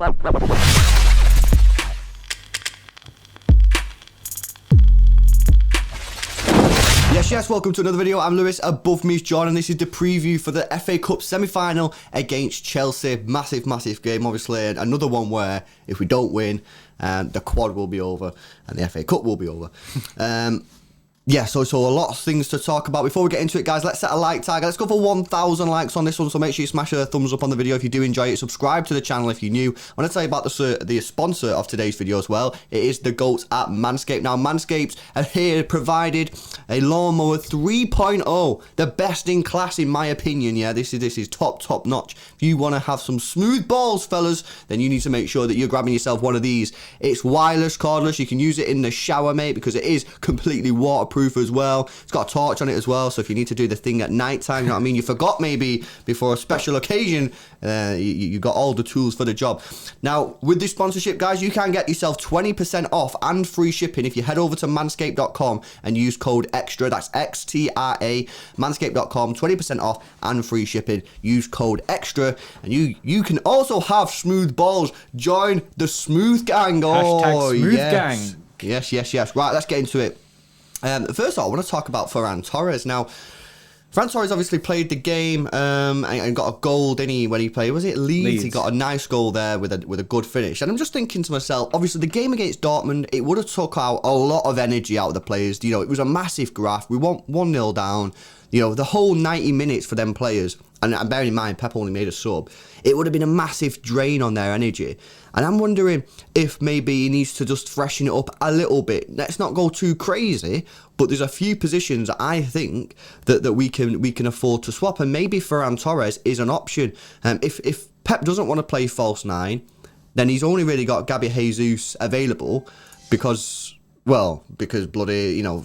Yes, welcome to another video. I'm Lewis, above me is John, and this is the preview for the FA Cup semi-final against Chelsea. Massive game, obviously, and another one where if we don't win, the quad will be over and the FA Cup will be over. Yeah, so a lot of things to talk about. Before we get into it, guys, let's set a like target. Let's go for 1,000 likes on this one, so make sure you smash a thumbs up on the video if you do enjoy it. Subscribe to the channel if you're new. I want to tell you about the sponsor of today's video as well. It is the GOATs at Manscaped. Now, Manscaped have here provided a lawnmower 3.0, the best in class in my opinion. Yeah, this is top notch. If you want to have some smooth balls, fellas, then you need to make sure that you're grabbing yourself one of these. It's wireless, cordless. You can use it in the shower, mate, because it is completely waterproof as well. It's got a torch on it as well, so if you need to do the thing at night time, you know what I mean, you forgot maybe before a special occasion, you got all the tools for the job. Now, with this sponsorship, guys, you can get yourself 20% off and free shipping if you head over to manscaped.com and use code EXTRA. That's XTRA, manscaped.com, 20% off and free shipping. Use code EXTRA, and you can also have smooth balls. Join the smooth gang. Hashtag smooth gang. Yes. Right, let's get into it. First of all, I want to talk about Ferran Torres. Now, Ferran Torres obviously played the game and got a goal, didn't he, when he played? Was it Leeds? He got a nice goal there with a good finish. And I'm just thinking to myself, obviously the game against Dortmund, it would have took out a lot of energy out of the players. You know, it was a massive graft. We went 1-0 down. You know, the whole 90 minutes for them players, and bearing in mind Pep only made a sub, it would have been a massive drain on their energy. And I'm wondering if maybe he needs to just freshen it up a little bit. Let's not go too crazy, but there's a few positions I think that we can afford to swap, and maybe Ferran Torres is an option. If Pep doesn't want to play false nine, then he's only really got Gabby Jesus available because bloody, you know,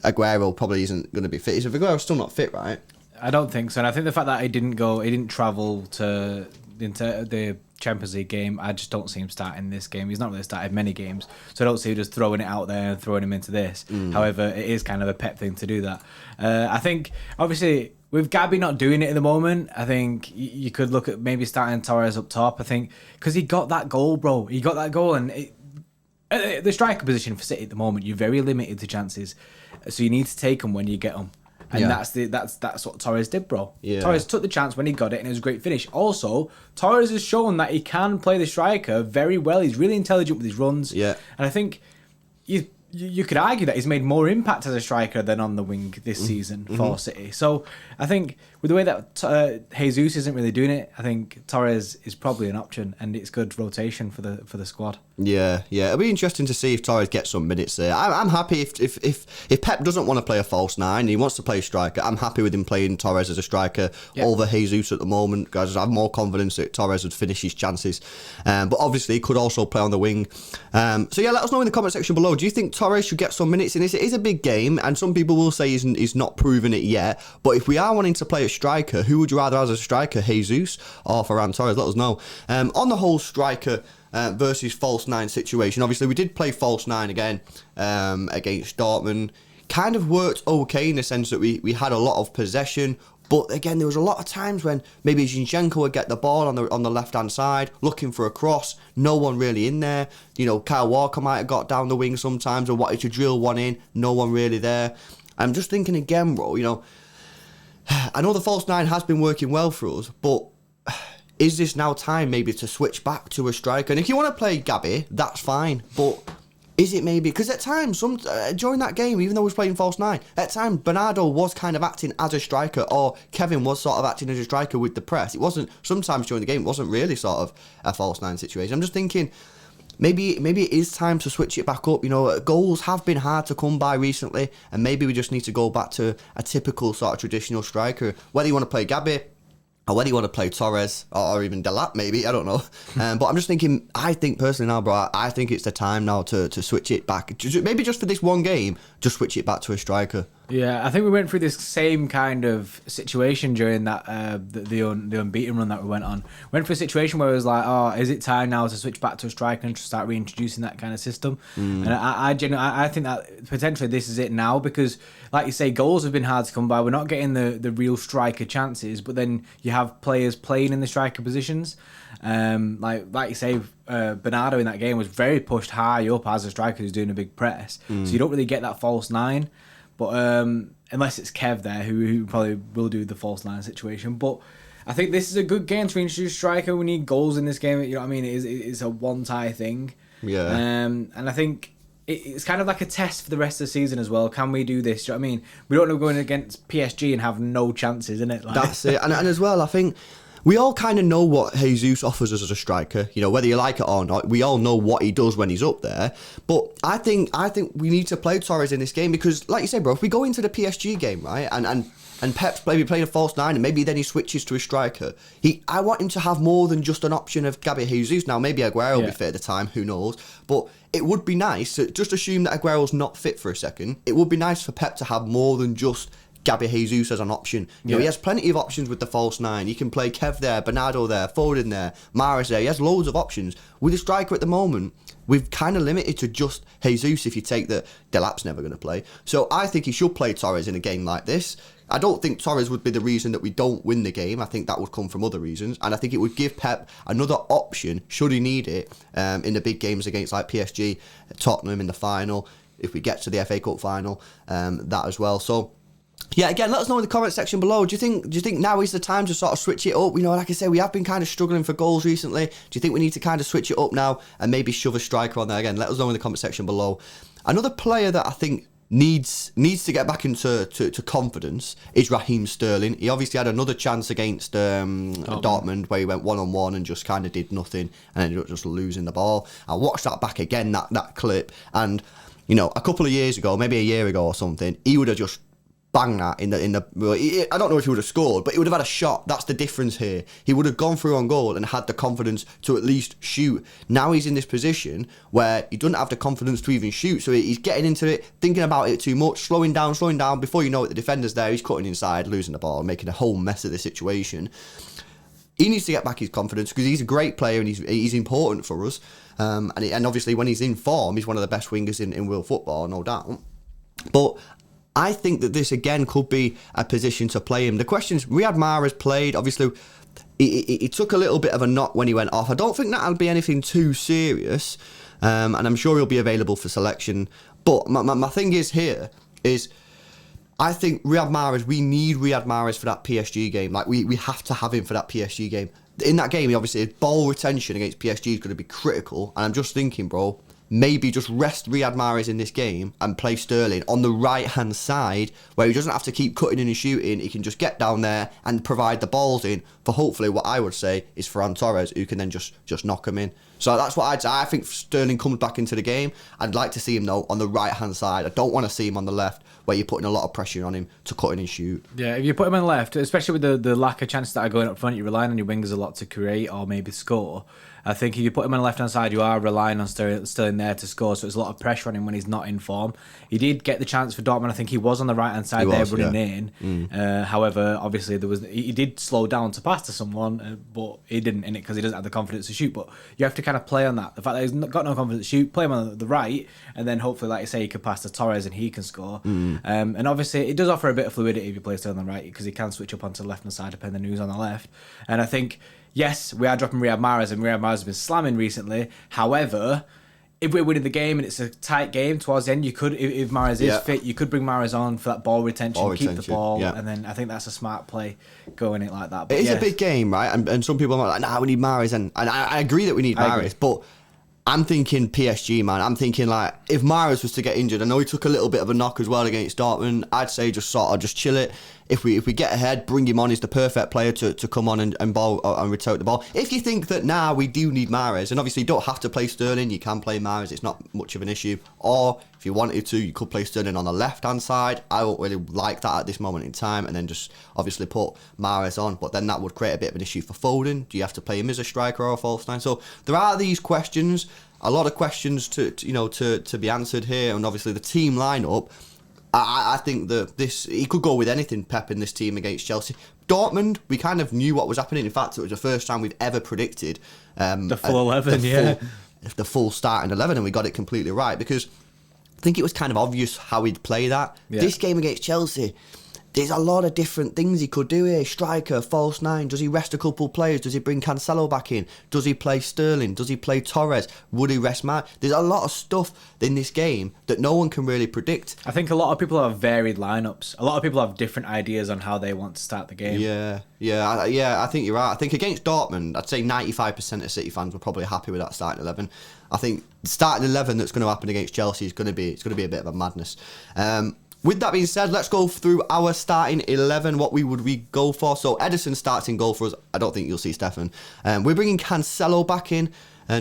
Aguero probably isn't going to be fit. Is Aguero still not fit, right? I don't think so. And I think the fact that he didn't travel into the Champions League game, I just don't see him starting this game. He's not really started many games, so I don't see him just throwing it out there and throwing him into this. However, it is kind of a Pep thing to do that. I think, obviously, with Gabby not doing it at the moment, I think you could look at maybe starting Torres up top. I think, because he got that goal, bro. He got that goal, and the striker position for City at the moment, you're very limited to chances, so you need to take them when you get them. And that's what Torres did, bro. Yeah. Torres took the chance when he got it, and it was a great finish. Also, Torres has shown that he can play the striker very well. He's really intelligent with his runs. Yeah. And I think you could argue that he's made more impact as a striker than on the wing this season for City. So I think with the way that Jesus isn't really doing it, I think Torres is probably an option, and it's good rotation for the squad. Yeah. It'll be interesting to see if Torres gets some minutes there. I'm happy if Pep doesn't want to play a false nine, he wants to play a striker. I'm happy with him playing Torres as a striker over Jesus at the moment, guys. I have more confidence that Torres would finish his chances. But obviously he could also play on the wing. So yeah, let us know in the comment section below. Do you think Torres should get some minutes in this? It is a big game, and some people will say he's not proven it yet. But if we are wanting to play a striker, who would you rather as a striker, Jesus or Ferran Torres? Let us know. On the whole striker versus false nine situation, obviously we did play false nine again against Dortmund. Kind of worked okay in the sense that we had a lot of possession, but again there was a lot of times when maybe Zinchenko would get the ball on the left hand side looking for a cross, no one really in there. You know, Kyle Walker might have got down the wing sometimes or wanted to drill one in, no one really there. I'm just thinking again, bro, you know, I know the false nine has been working well for us, but is this now time maybe to switch back to a striker? And if you want to play Gabby, that's fine, but is it maybe, because at times, during that game, even though we was playing false nine, at times Bernardo was kind of acting as a striker, or Kevin was sort of acting as a striker with the press. It wasn't, sometimes during the game, it wasn't really sort of a false nine situation. I'm just thinking, maybe it is time to switch it back up. You know, goals have been hard to come by recently, and maybe we just need to go back to a typical sort of traditional striker. Whether you want to play Gabby, or whether you want to play Torres, or even Delap maybe, I don't know. But I'm just thinking, I think personally now, bro, I think it's the time now to switch it back. Maybe just for this one game, just switch it back to a striker. Yeah, I think we went through this same kind of situation during that the unbeaten run that we went on. Went through a situation where it was like, oh, is it time now to switch back to a striker and to start reintroducing that kind of system? And I think that potentially this is it now because, like you say, goals have been hard to come by. We're not getting the real striker chances, but then you have players playing in the striker positions. Like you say, Bernardo in that game was very pushed high up as a striker who's doing a big press, so you don't really get that false nine. But unless it's Kev there, who probably will do the false nine situation. But I think this is a good game to introduce striker. We need goals in this game. You know what I mean? It's a one-tie thing. Yeah. And I think it's kind of like a test for the rest of the season as well. Can we do this? Do you know what I mean? We don't want to go in against PSG and have no chances, innit? Like, that's it. And as well, I think we all kind of know what Jesus offers us as a striker. You know, whether you like it or not, we all know what he does when he's up there. But I think we need to play Torres in this game because, like you said, bro, if we go into the PSG game, right, and Pep's maybe playing a false nine, and maybe then he switches to a striker. I want him to have more than just an option of Gabi Jesus. Now, maybe Aguero will be fit at the time, who knows? But it would be nice, just assume that Aguero's not fit for a second, it would be nice for Pep to have more than just Gabi Jesus as an option. You know, he has plenty of options with the false nine. He can play Kev there, Bernardo there, Foden there, Mahrez there. He has loads of options. With a striker at the moment, we've kind of limited to just Jesus if you take that Delap's never going to play. So I think he should play Torres in a game like this. I don't think Torres would be the reason that we don't win the game. I think that would come from other reasons. And I think it would give Pep another option, should he need it, in the big games against like PSG, Tottenham in the final, if we get to the FA Cup final, that as well. So, yeah, again, let us know in the comment section below. Do you think now is the time to sort of switch it up? You know, like I say, we have been kind of struggling for goals recently. Do you think we need to kind of switch it up now and maybe shove a striker on there again? Let us know in the comment section below. Another player that I think needs to get back into confidence is Raheem Sterling. He obviously had another chance against Dortmund where he went one-on-one and just kind of did nothing and ended up just losing the ball. I watched that back again, that clip, and you know, a couple of years ago, maybe a year ago or something, he would have just bang that in the I don't know if he would have scored, but he would have had a shot. That's the difference here. He would have gone through on goal and had the confidence to at least shoot. Now he's in this position where he doesn't have the confidence to even shoot, so he's getting into it, thinking about it too much, slowing down. Before you know it, the defender's there, he's cutting inside, losing the ball, making a whole mess of the situation. He needs to get back his confidence because he's a great player and he's important for us. And obviously when he's in form, he's one of the best wingers in world football, no doubt. But I think that this again could be a position to play him. The question is, Riyad Mahrez played. Obviously, he took a little bit of a knock when he went off. I don't think that'll be anything too serious, and I'm sure he'll be available for selection. But my thing is here is, I think Riyad Mahrez. We need Riyad Mahrez for that PSG game. Like we have to have him for that PSG game. In that game, obviously, ball retention against PSG is going to be critical. And I'm just thinking, bro, maybe just rest Riyad Mahrez in this game and play Sterling on the right-hand side where he doesn't have to keep cutting in and shooting. He can just get down there and provide the balls in for hopefully what I would say is Ferran Torres, who can then just knock him in. So that's what I'd say. I think Sterling comes back into the game. I'd like to see him, though, on the right-hand side. I don't want to see him on the left where you're putting a lot of pressure on him to cut in and shoot. Yeah, if you put him on the left, especially with the lack of chances that are going up front, you're relying on your wingers a lot to create or maybe score. I think if you put him on the left-hand side, you are relying on Sterling there to score, so there's a lot of pressure on him when he's not in form. He did get the chance for Dortmund. I think he was on the right-hand side running in. However, obviously, he did slow down to pass to someone, but he didn't in it because he doesn't have the confidence to shoot. But you have to kind of play on that. The fact that he's got no confidence to shoot, play him on the right, and then hopefully, like you say, he can pass to Torres and he can score. And obviously, it does offer a bit of fluidity if you play Sterling on the right because he can switch up onto the left-hand side depending on who's on the left. And I think, yes, we are dropping Riyad Mahrez, and Riyad Mahrez has been slamming recently. However, if we're winning the game and it's a tight game towards the end, you could, if Mahrez is fit, you could bring Mahrez on for that ball retention, keep the ball, and then I think that's a smart play going it like that. But it is a big game, right? And some people are like, nah, we need Mahrez, and I agree that we need Mahrez, but I'm thinking PSG, man. I'm thinking like if Mahrez was to get injured, I know he took a little bit of a knock as well against Dortmund. I'd say just chill it. If we get ahead, bring him on. He's the perfect player to come on and ball and rotate the ball. If you think that now we do need Mahrez, and obviously you don't have to play Sterling, you can play Mahrez. It's not much of an issue. Or if you wanted to, you could play Sterling on the left-hand side. I don't really like that at this moment in time, and then just obviously put Mahrez on. But then that would create a bit of an issue for Foden. Do you have to play him as a striker or a false nine? So there are these questions, a lot of questions to be answered here, and obviously the team lineup. I think that he could go with anything, Pep, in this team against Chelsea. Dortmund, we kind of knew what was happening. In fact, it was the first time we've ever predicted the full 11, the full starting 11, and we got it completely right, because I think it was kind of obvious how he'd play that. Yeah. This game against Chelsea, there's a lot of different things he could do here. Striker, false nine. Does he rest a couple players? Does he bring Cancelo back in? Does he play Sterling? Does he play Torres? Would he rest Mark? There's a lot of stuff in this game that no one can really predict. I think a lot of people have varied lineups. A lot of people have different ideas on how they want to start the game. Yeah. I think you're right. I think against Dortmund, I'd say 95% of City fans were probably happy with that starting 11. I think the starting 11 that's going to happen against Chelsea is going to be a bit of a madness. With that being said, let's go through our starting 11. What would we go for? So Ederson starts in goal for us. I don't think you'll see Stefan. We're bringing Cancelo back in,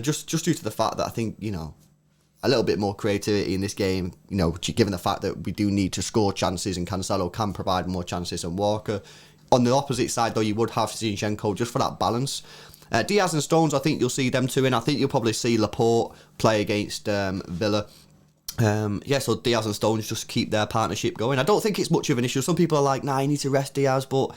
just due to the fact that I think, a little bit more creativity in this game, given the fact that we do need to score chances and Cancelo can provide more chances than Walker. On the opposite side, though, you would have Zinchenko just for that balance. Diaz and Stones, I think you'll see them two in. I think you'll probably see Laporte play against Villa. So Diaz and Stones just keep their partnership going. I don't think it's much of an issue. Some people are like, you need to rest Diaz, but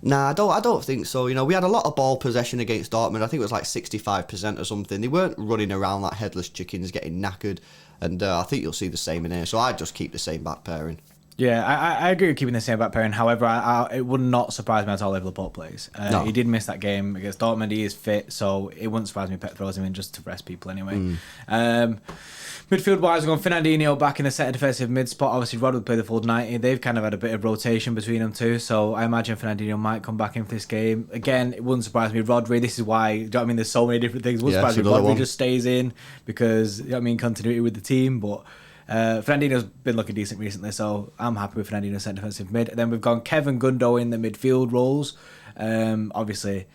I don't think so. We had a lot of ball possession against Dortmund. I think it was like 65% or something. They weren't running around like headless chickens getting knackered, and I think you'll see the same in here. So I'd just keep the same back pairing. Yeah, I agree with keeping the same back pairing. However, it would not surprise me at all if Laporte plays. No. He did miss that game against Dortmund. He is fit, so it wouldn't surprise me if Pep throws him in just to rest people anyway. Midfield-wise, we're going Fernandinho back in the centre defensive mid spot. Obviously, Rod would play the full 90. They've kind of had a bit of rotation between them too, so I imagine Fernandinho might come back in for this game. Again, it wouldn't surprise me. Rodri, this is why, do you know what I mean? There's so many different things. It wouldn't surprise me. Rodri just stays in because, you know what I mean, continuity with the team, but Fernandinho's been looking decent recently, so I'm happy with Fernandinho centre defensive mid. And then we've gone Kevin Gundo in the midfield roles. Obviously,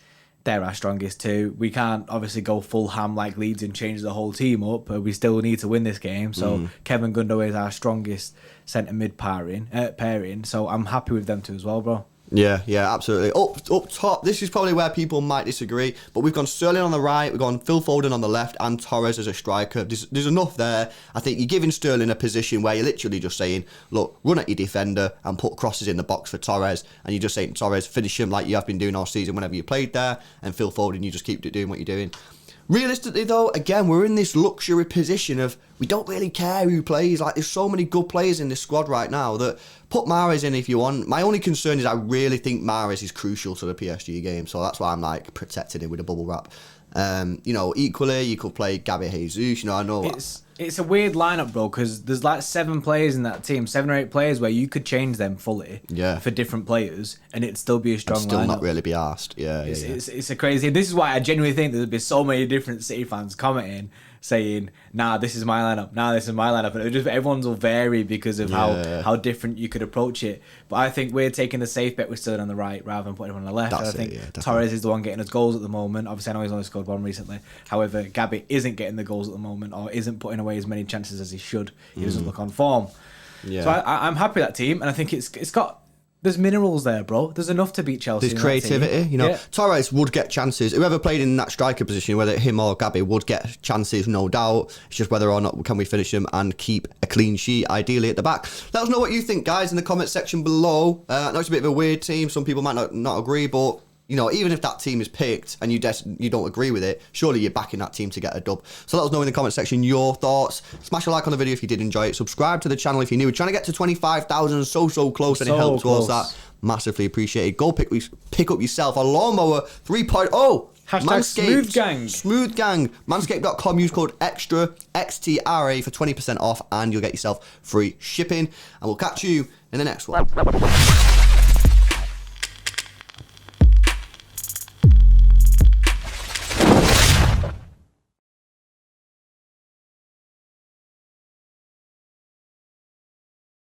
they're our strongest two. We can't obviously go full ham like Leeds and change the whole team up, but we still need to win this game. So Kevin Gundo is our strongest centre mid pairing. So I'm happy with them two as well, bro. Yeah, absolutely. Up top, this is probably where people might disagree, but we've gone Sterling on the right, we've gone Phil Foden on the left, and Torres as a striker. There's enough there. I think you're giving Sterling a position where you're literally just saying, look, run at your defender and put crosses in the box for Torres, and you're just saying, Torres, finish him like you have been doing all season whenever you played there, and Phil Foden, you just keep doing what you're doing. Realistically, though, again, we're in this luxury position of we don't really care who plays. Like, there's so many good players in this squad right now that put Mahrez in if you want. My only concern is I really think Mahrez is crucial to the PSG game, so that's why I'm like protecting him with a bubble wrap. Equally, you could play Gabi Jesus. I know it's a weird lineup, bro, because there's like 7 players in that team, 7 or 8 players where you could change them fully for different players, and it'd still be a strong lineup. Still not really be asked. It's a crazy. This is why I genuinely think there'd be so many different City fans commenting saying, "Nah, this is my lineup. Nah, this is my lineup," and everyone's will vary because of how different you could approach it. But I think we're taking the safe bet with Sterling on the right rather than putting him on the left. I think Torres is the one getting us goals at the moment. Obviously, I know he's only scored 1 recently. However, Gabi isn't getting the goals at the moment, or isn't putting away as many chances as he should. He doesn't look on form. Yeah. So I'm happy with that team, and I think it's got. There's minerals there, bro. There's enough to beat Chelsea. There's creativity, Torres would get chances. Whoever played in that striker position, whether him or Gabi, would get chances, no doubt. It's just whether or not can we finish them and keep a clean sheet, ideally at the back. Let us know what you think, guys, in the comment section below. I know it's a bit of a weird team. Some people might not agree, but even if that team is picked and you don't agree with it, surely you're backing that team to get a dub. So let us know in the comment section your thoughts. Smash a like on the video if you did enjoy it. Subscribe to the channel if you're new. We're trying to get to 25,000, so close, and it helps towards that. Massively appreciated. Go pick up yourself a lawnmower 3.0. Hashtag Smooth Gang. Smooth Gang. Manscaped.com. Use code EXTRA, XTRA, for 20% off, and you'll get yourself free shipping. And we'll catch you in the next one.